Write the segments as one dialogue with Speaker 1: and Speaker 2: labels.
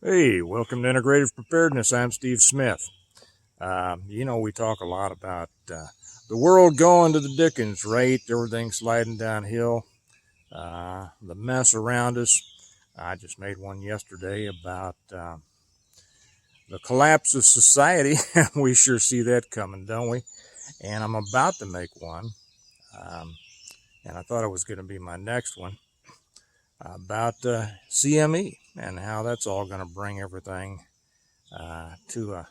Speaker 1: Hey, welcome to Integrative Preparedness. I'm Steve Smith. We talk a lot about the world going to the Dickens, right? Everything sliding downhill, the mess around us. I just made one yesterday about the collapse of society. We sure see that coming, don't we? And I'm about to make one, um, and I thought it was going to be my next one about CME and how that's all going to bring everything to a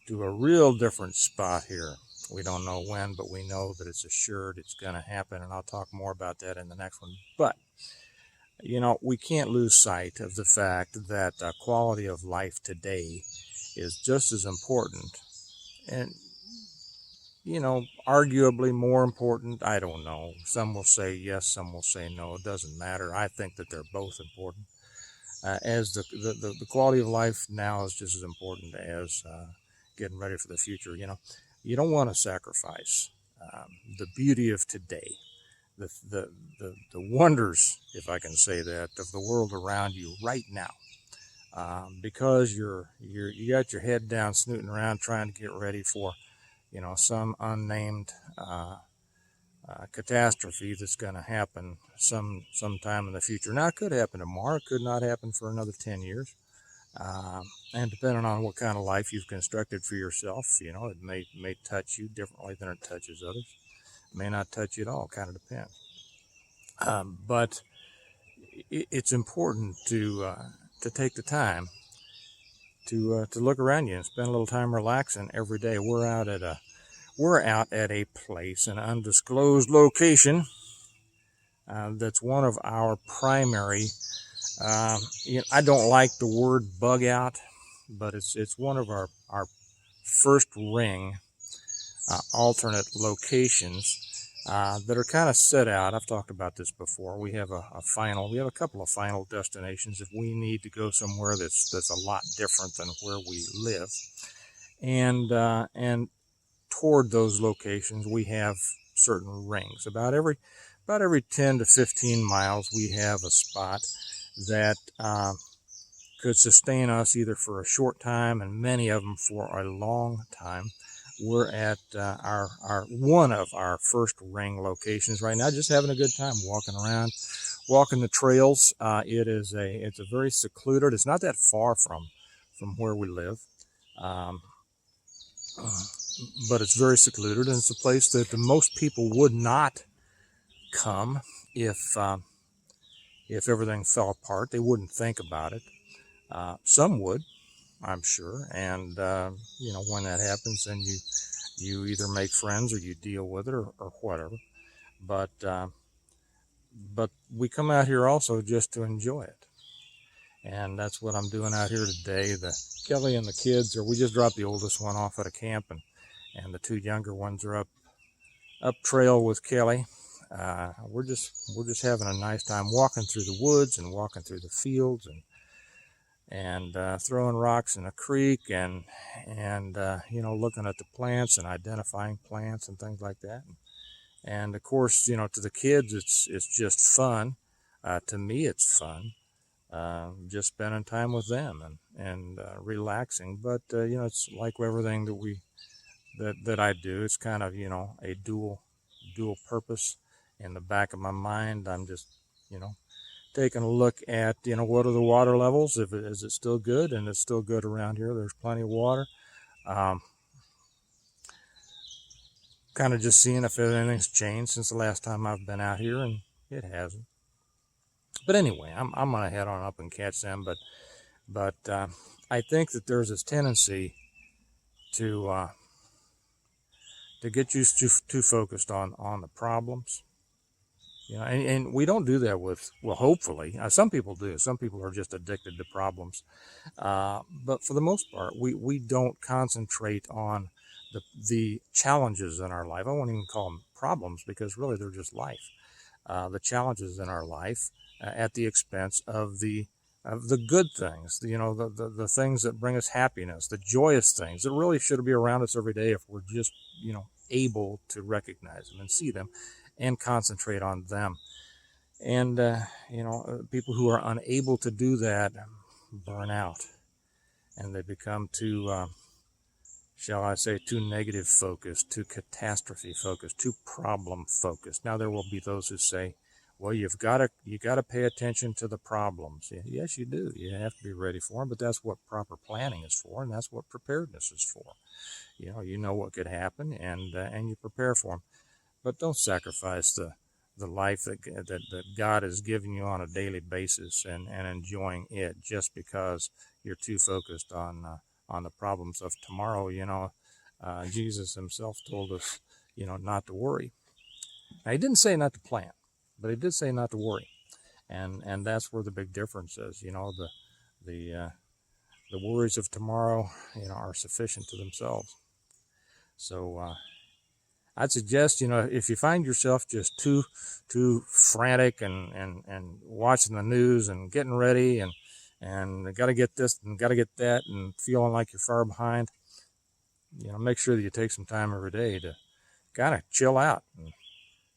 Speaker 1: real different spot here. We don't know when, but we know that it's assured it's going to happen, and I'll talk more about that in the next one. But, we can't lose sight of the fact that quality of life today is just as important and, arguably more important. I don't know. Some will say yes, some will say no. It doesn't matter. I think that they're both important. As the quality of life now is just as important as getting ready for the future. You don't want to sacrifice the beauty of today, the wonders, if I can say that, of the world around you right now, because you got your head down, snooting around, trying to get ready for some unnamed catastrophe that's going to happen sometime in the future. Now, it could happen tomorrow. It could not happen for another 10 years. And depending on what kind of life you've constructed for yourself, it may touch you differently than it touches others. It may not touch you at all. Kind of depends. But it's important to take the time to look around you and spend a little time relaxing every day. We're out at a place, an undisclosed location. That's one of our primary. I don't like the word bug out, but it's one of our first ring alternate locations that are kind of set out. I've talked about this before. We have we have a couple of final destinations if we need to go somewhere that's a lot different than where we live, and toward those locations we have certain rings. About every 10 to 15 miles, we have a spot that could sustain us either for a short time and many of them for a long time. We're at our one of our first ring locations right now, just having a good time walking around, walking the trails. It's a very secluded. It's not that far from where we live, um, but it's very secluded, and it's a place that most people would not come if everything fell apart. They wouldn't think about it. Some would, I'm sure, and when that happens, then you either make friends or you deal with it or whatever. But but we come out here also just to enjoy it, and that's what I'm doing out here today. The Kelly and the kids we just dropped the oldest one off at a camp, and the two younger ones are up trail with Kelly. We're just having a nice time walking through the woods and walking through the fields and throwing rocks in a creek and looking at the plants and identifying plants and things like that. And of course, to the kids, it's just fun. To me, it's fun. Just spending time with them and relaxing. But it's like everything that I do. It's kind of a dual purpose. In the back of my mind, I'm just taking a look at what are the water levels. Is it still good? And it's still good around here. There's plenty of water. Um, Kind of just seeing if anything's changed since the last time I've been out here, and it hasn't. But anyway, I'm gonna head on up and catch them. But I think that there's this tendency to get you too focused on the problems. And we don't do that well, hopefully. Some people do. Some people are just addicted to problems. But for the most part, we don't concentrate on the challenges in our life. I won't even call them problems because really they're just life. The challenges in our life at the expense of the good things, the things that bring us happiness, the joyous things that really should be around us every day if we're just, able to recognize them and see them and concentrate on them. And, people who are unable to do that burn out. and they become too, shall I say, too negative focused, too catastrophe focused, too problem focused. Now there will be those who say, well, you got to pay attention to the problems. Yes, you do. You have to be ready for them, but that's what proper planning is for, and that's what preparedness is for. You know what could happen, and you prepare for them. But don't sacrifice the life that God is giving you on a daily basis and enjoying it just because you're too focused on the problems of tomorrow. Jesus himself told us, not to worry. Now, he didn't say not to plan, but he did say not to worry, and that's where the big difference is. The worries of tomorrow, are sufficient to themselves. So I'd suggest, if you find yourself just too frantic and watching the news and getting ready and got to get this and got to get that and feeling like you're far behind, make sure that you take some time every day to kind of chill out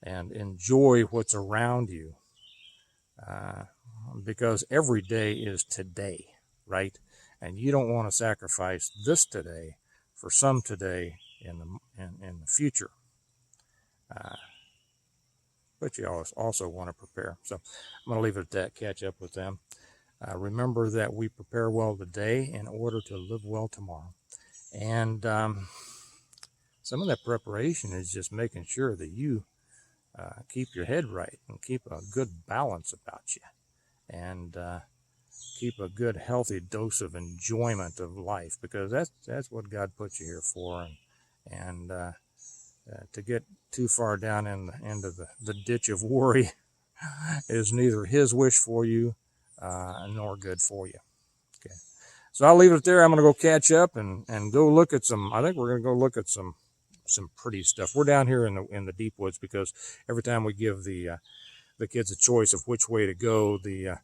Speaker 1: and enjoy what's around you, because every day is today, right? And you don't want to sacrifice this today for some today in the future. But you also want to prepare. So I'm going to leave it at that. Catch up with them. Remember that we prepare well today in order to live well tomorrow. And some of that preparation is just making sure that you keep your head right and keep a good balance about you, and keep a good healthy dose of enjoyment of life, because that's what God put you here for. And to get too far down into the ditch of worry is neither his wish for you nor good for you. Okay, so I'll leave it there. I'm going to go catch up and go look at some. I think we're going to go look at some pretty stuff. We're down here in the deep woods because every time we give the kids a choice of which way to go, the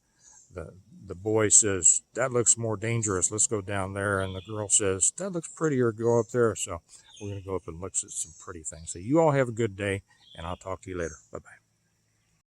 Speaker 1: boy says, that looks more dangerous, let's go down there, and the girl says, that looks prettier, go up there. So we're going to go up and look at some pretty things. So you all have a good day, and I'll talk to you later. Bye-bye.